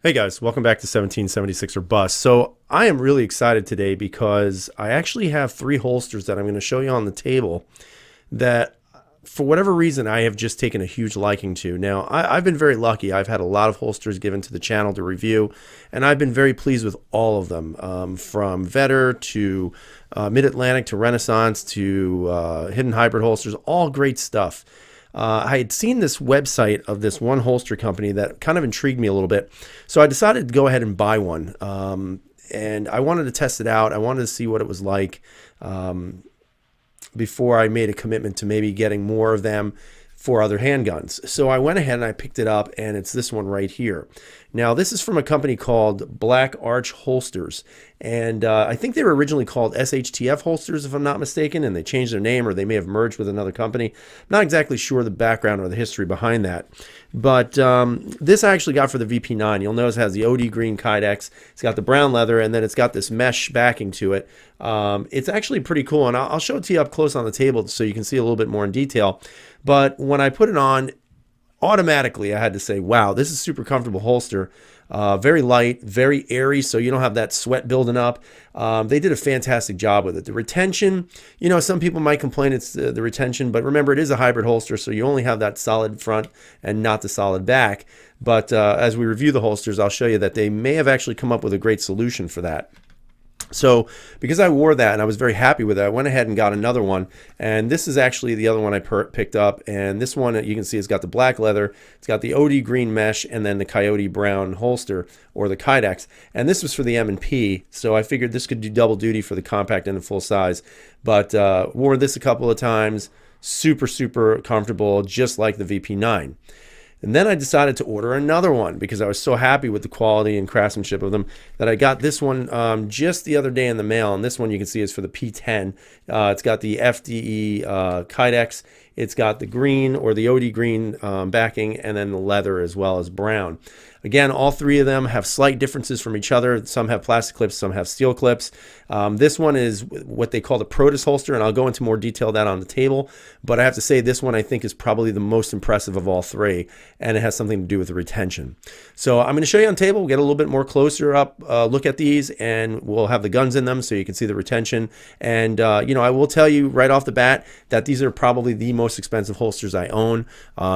Hey guys, welcome back to 1776 or Bust. So I am really excited today because I actually have three holsters that I'm going to show you on the table that for whatever reason I have just taken a huge liking to. Now I've been very lucky. I've had a lot of holsters given to the channel to review, and I've been very pleased with all of them, from Vetter to Mid-Atlantic to Renaissance to Hidden Hybrid holsters, all great stuff. I had seen this website of this one holster company that kind of intrigued me a little bit. So I decided to go ahead and buy one. And I wanted to test it out. I wanted to see what it was like before I made a commitment to maybe getting more of them for other handguns. So I went ahead and I picked it up, and it's this one right here. Now, this is from a company called Black Arch Holsters, and I think they were originally called SHTF Holsters, if I'm not mistaken, and they changed their name, or they may have merged with another company. I'm not exactly sure the background or the history behind that, but this I actually got for the VP9. You'll notice it has the OD green Kydex, it's got the brown leather, and then it's got this mesh backing to it. It's actually pretty cool, and I'll show it to you up close on the table so you can see a little bit more in detail. But when I put it on, automatically I had to say, wow, this is a super comfortable holster. Very light, very airy, so you don't have that sweat building up. They did a fantastic job with it. The retention, some people might complain it's the retention, but remember, it is a hybrid holster, so you only have that solid front and not the solid back. But as we review the holsters, I'll show you that they may have actually come up with a great solution for that. So because I wore that and I was very happy with it, I went ahead and got another one. And this is actually the other one I picked up. And this one, you can see, it's got the black leather, it's got the OD green mesh, and then the coyote brown holster, or the Kydex. And this was for the M&P, so I figured this could do double duty for the compact and the full size. But wore this a couple of times. Super, super comfortable, just like the VP9. And then I decided to order another one because I was so happy with the quality and craftsmanship of them that I got this one just the other day in the mail. And this one you can see is for the P10. It's got the FDE Kydex. It's got the green, or the OD green backing, and then the leather as well as brown. Again, all three of them have slight differences from each other. Some have plastic clips, some have steel clips. This one is what they call the Protos holster, and I'll go into more detail of that on the table. But I have to say, this one I think is probably the most impressive of all three, and it has something to do with the retention. So I'm going to show you on the table. We'll get a little bit more closer up look at these, and we'll have the guns in them so you can see the retention. And I will tell you right off the bat that these are probably the most expensive holsters I own.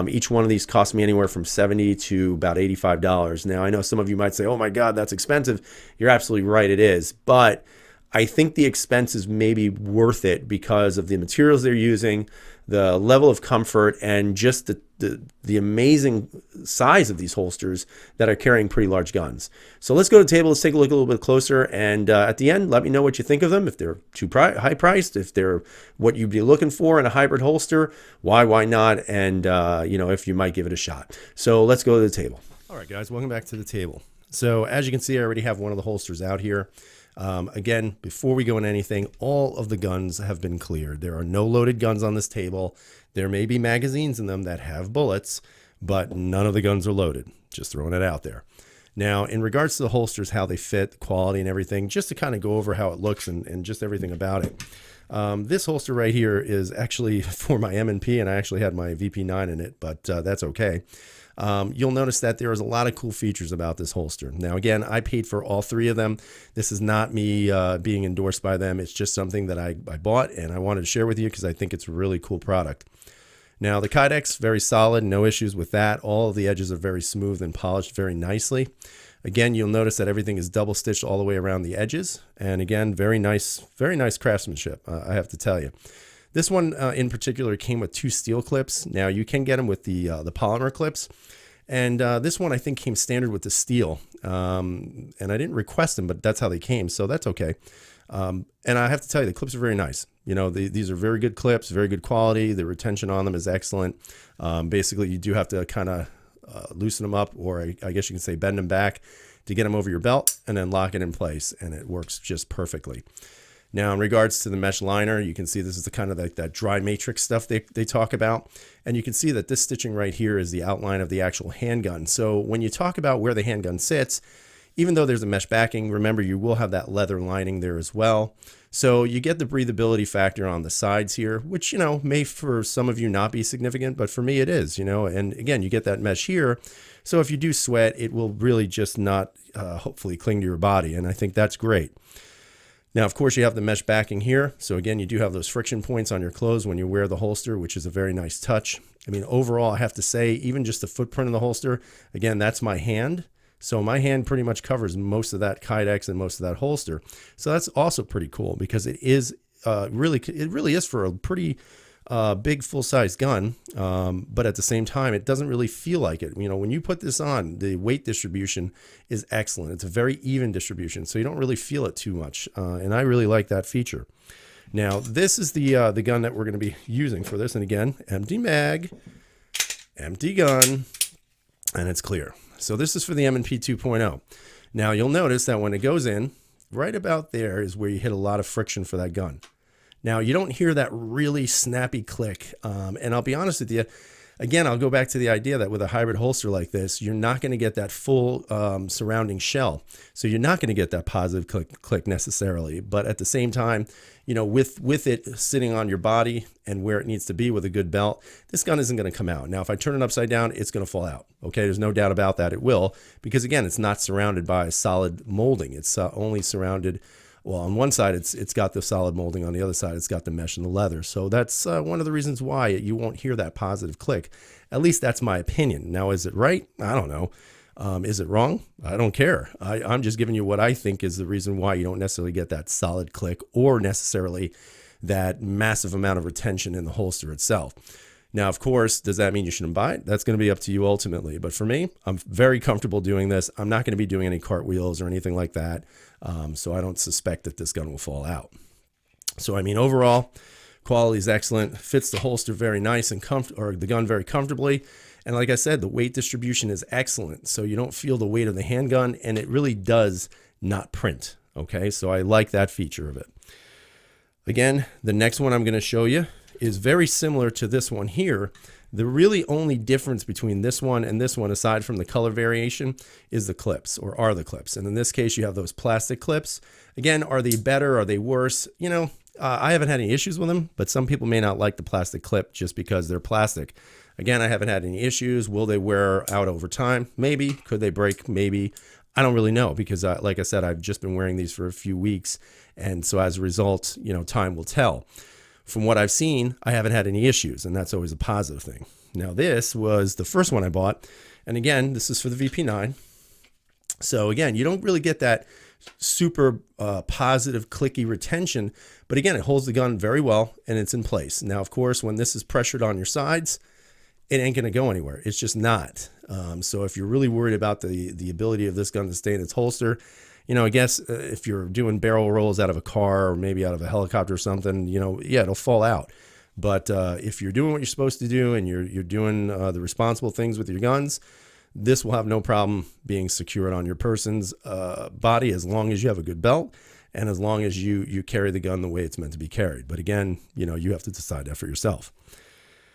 Each one of these cost me anywhere from $70 to about $85. Now, I know some of you might say, oh my God, that's expensive. You're absolutely right, it is. But I think the expense is maybe worth it because of the materials they're using, the level of comfort, and just the amazing size of these holsters that are carrying pretty large guns. So let's go to the table. Let's take a look a little bit closer. And at the end, let me know what you think of them. If they're too high priced, if they're what you'd be looking for in a hybrid holster, why not? And, if you might give it a shot. So let's go to the table. All right, guys, welcome back to the table. So as you can see, I already have one of the holsters out here. Again, before we go into anything, all of the guns have been cleared. There are no loaded guns on this table. There may be magazines in them that have bullets, but none of the guns are loaded. Just throwing it out there. Now, in regards to the holsters, how they fit, the quality and everything, just to kind of go over how it looks and just everything about it. This holster right here is actually for my M&P, and I actually had my VP9 in it, but that's okay. You'll notice that there is a lot of cool features about this holster. Now, again, I paid for all three of them. This is not me being endorsed by them. It's just something that I bought and I wanted to share with you because I think it's a really cool product. Now, the Kydex, very solid, no issues with that. All of the edges are very smooth and polished very nicely. Again, you'll notice that everything is double stitched all the way around the edges. And again, very nice craftsmanship, I have to tell you. This one in particular came with two steel clips. Now, you can get them with the polymer clips. And this one, I think, came standard with the steel. And I didn't request them, but that's how they came, so that's okay. And I have to tell you, the clips are very nice. These are very good clips, very good quality. The retention on them is excellent. Basically, you do have to kind of loosen them up, or I guess you can say bend them back to get them over your belt and then lock it in place, and it works just perfectly. Now, in regards to the mesh liner, you can see this is the kind of like that dry matrix stuff they talk about. And you can see that this stitching right here is the outline of the actual handgun. So when you talk about where the handgun sits, even though there's a mesh backing, remember you will have that leather lining there as well. So you get the breathability factor on the sides here, which, you know, may for some of you not be significant, but for me it is, you know. And again, you get that mesh here. So if you do sweat, it will really just not hopefully cling to your body. And I think that's great. Now, of course, you have the mesh backing here. So again, you do have those friction points on your clothes when you wear the holster, which is a very nice touch. I mean, overall, I have to say, even just the footprint of the holster, again, that's my hand. So my hand pretty much covers most of that Kydex and most of that holster. So that's also pretty cool because it is really is for a pretty big full-size gun. But at the same time, it doesn't really feel like it. You know, when you put this on, the weight distribution is excellent. It's a very even distribution, so you don't really feel it too much. And I really like that feature. Now, this is the gun that we're going to be using for this. And again, empty mag, empty gun, and it's clear. So this is for the M&P 2.0. Now, you'll notice that when it goes in, right about there is where you hit a lot of friction for that gun. Now, you don't hear that really snappy click. And I'll be honest with you, again, I'll go back to the idea that with a hybrid holster like this, you're not going to get that full surrounding shell. So you're not going to get that positive click necessarily. But at the same time, you know, with it sitting on your body and where it needs to be with a good belt, this gun isn't going to come out. Now, if I turn it upside down, it's going to fall out. Okay, there's no doubt about that. It will, because again, it's not surrounded by a solid molding. It's only surrounded. Well, on one side, it's got the solid molding. On the other side, it's got the mesh and the leather. So that's one of the reasons why you won't hear that positive click. At least that's my opinion. Now, is it right? I don't know. Is it wrong? I don't care. I'm just giving you what I think is the reason why you don't necessarily get that solid click or necessarily that massive amount of retention in the holster itself. Now, of course, does that mean you shouldn't buy it? That's going to be up to you ultimately. But for me, I'm very comfortable doing this. I'm not going to be doing any cartwheels or anything like that. So I don't suspect that this gun will fall out. So, I mean, overall, quality is excellent. Fits the holster very nice and the gun very comfortably. And like I said, the weight distribution is excellent. So you don't feel the weight of the handgun, and it really does not print. Okay, so I like that feature of it. Again, the next one I'm going to show you is very similar to this one here. The really only difference between this one and this one, aside from the color variation, is the clips, or are the clips. And in this case, you have those plastic clips. Again, are they better? Are they worse? You know, I haven't had any issues with them, but some people may not like the plastic clip just because they're plastic. Again, I haven't had any issues. Will they wear out over time? Maybe. Could they break? Maybe. I don't really know because, like I said, I've just been wearing these for a few weeks. And so as a result, you know, time will tell. From what I've seen, I haven't had any issues, and that's always a positive thing. Now, this was the first one I bought. And again, this is for the VP9. So again, you don't really get that super positive clicky retention, but again, it holds the gun very well and it's in place. Now, of course, when this is pressured on your sides, it ain't going to go anywhere. It's just not. So if you're really worried about the ability of this gun to stay in its holster, you know, I guess if you're doing barrel rolls out of a car or maybe out of a helicopter or something, you know, yeah, it'll fall out. But if you're doing what you're supposed to do and you're doing the responsible things with your guns, this will have no problem being secured on your person's body as long as you have a good belt and as long as you carry the gun the way it's meant to be carried. But again, you know, you have to decide that for yourself.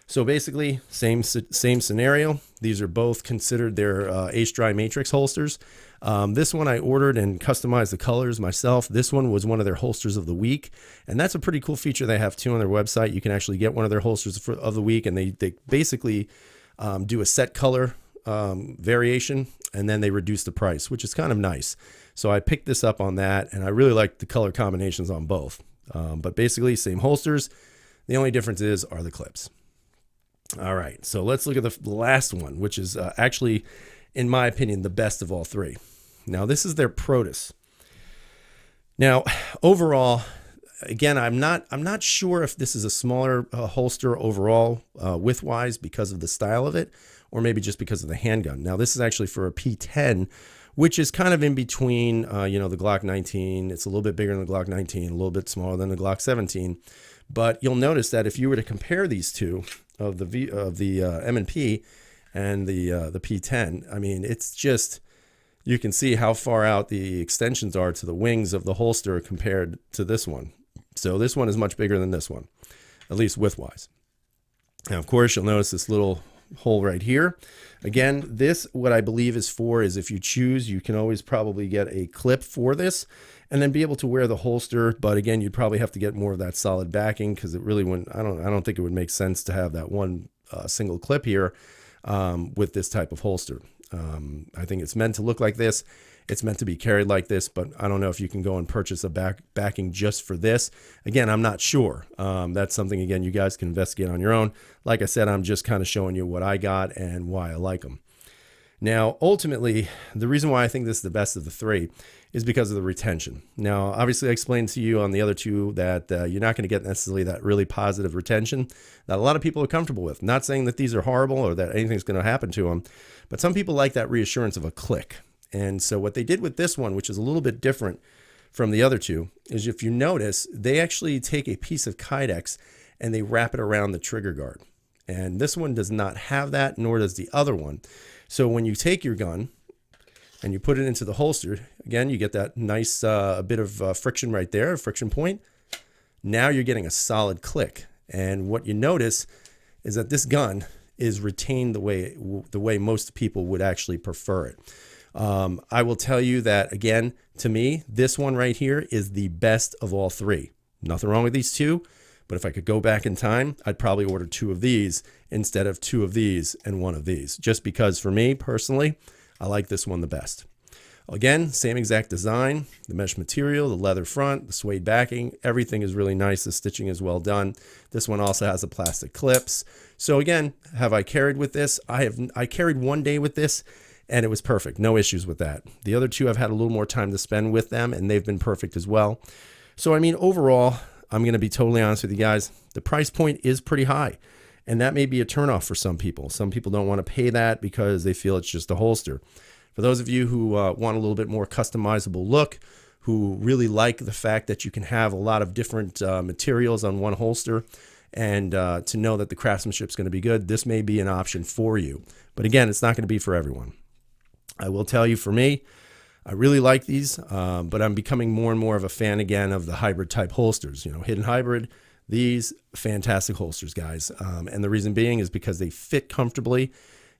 So basically, same scenario. These are both considered their Ace Dry Matrix holsters. This one I ordered and customized the colors myself. This one was one of their holsters of the week. And that's a pretty cool feature they have too on their website. You can actually get one of their holsters of the week, and they basically do a set color variation, and then they reduce the price, which is kind of nice. So I picked this up on that, and I really like the color combinations on both. But basically, same holsters. The only difference are the clips. All right, so let's look at the last one, which is actually, in my opinion, the best of all three. Now, this is their Protos. Now, overall, again, I'm not sure if this is a smaller holster overall width-wise because of the style of it, or maybe just because of the handgun. Now, this is actually for a P10, which is kind of in between, you know, the Glock 19. It's a little bit bigger than the Glock 19, a little bit smaller than the Glock 17. But you'll notice that if you were to compare these two, of the M&P and the P10, I mean, it's just, you can see how far out the extensions are to the wings of the holster compared to this one. So this one is much bigger than this one, at least width-wise. Now, of course, you'll notice this little hole right here. Again, this, what I believe is for, is if you choose, you can always probably get a clip for this and then be able to wear the holster. But again, you'd probably have to get more of that solid backing, because it really wouldn't, I don't think it would make sense to have that one single clip here with this type of holster. I think it's meant to look like this. It's meant to be carried like this, but I don't know if you can go and purchase a backing just for this. Again, I'm not sure. That's something, again, you guys can investigate on your own. Like I said, I'm just kind of showing you what I got and why I like them. Now, ultimately, the reason why I think this is the best of the three is because of the retention. Now, obviously, I explained to you on the other two that you're not going to get necessarily that really positive retention that a lot of people are comfortable with. Not saying that these are horrible or that anything's going to happen to them, but some people like that reassurance of a click. And so what they did with this one, which is a little bit different from the other two, is if you notice, they actually take a piece of Kydex and they wrap it around the trigger guard. And this one does not have that, nor does the other one. So when you take your gun and you put it into the holster, again, you get that nice bit of friction right there, a friction point. Now you're getting a solid click. And what you notice is that this gun is retained the way most people would actually prefer it. I will tell you that, again, to me, this one right here is the best of all three. Nothing wrong with these two, but if I could go back in time, I'd probably order 2 of these instead of 2 of these and 1 of these, just because for me personally, I like this one the best. Again, same exact design, the mesh material, the leather front, the suede backing, everything is really nice. The stitching is well done. This one also has the plastic clips. So again, have I carried with this? I carried 1 day with this, and it was perfect. No issues with that. The other two, I've had a little more time to spend with them, and they've been perfect as well. So, I mean, overall, I'm going to be totally honest with you guys. The price point is pretty high, and that may be a turnoff for some people. Some people don't want to pay that because they feel it's just a holster. For those of you who want a little bit more customizable look, who really like the fact that you can have a lot of different materials on one holster, and to know that the craftsmanship is going to be good, this may be an option for you. But again, it's not going to be for everyone. I will tell you, for me, I really like these, but I'm becoming more and more of a fan again of the hybrid type holsters. You know, hidden hybrid, these fantastic holsters, guys. And the reason being is because they fit comfortably,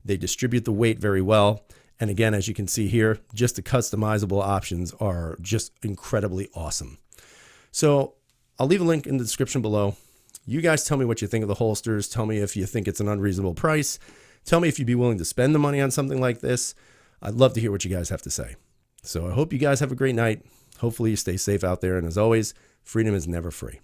they distribute the weight very well. And again, as you can see here, just the customizable options are just incredibly awesome. So I'll leave a link in the description below. You guys tell me what you think of the holsters. Tell me if you think it's an unreasonable price. Tell me if you'd be willing to spend the money on something like this. I'd love to hear what you guys have to say. So I hope you guys have a great night. Hopefully you stay safe out there. And as always, freedom is never free.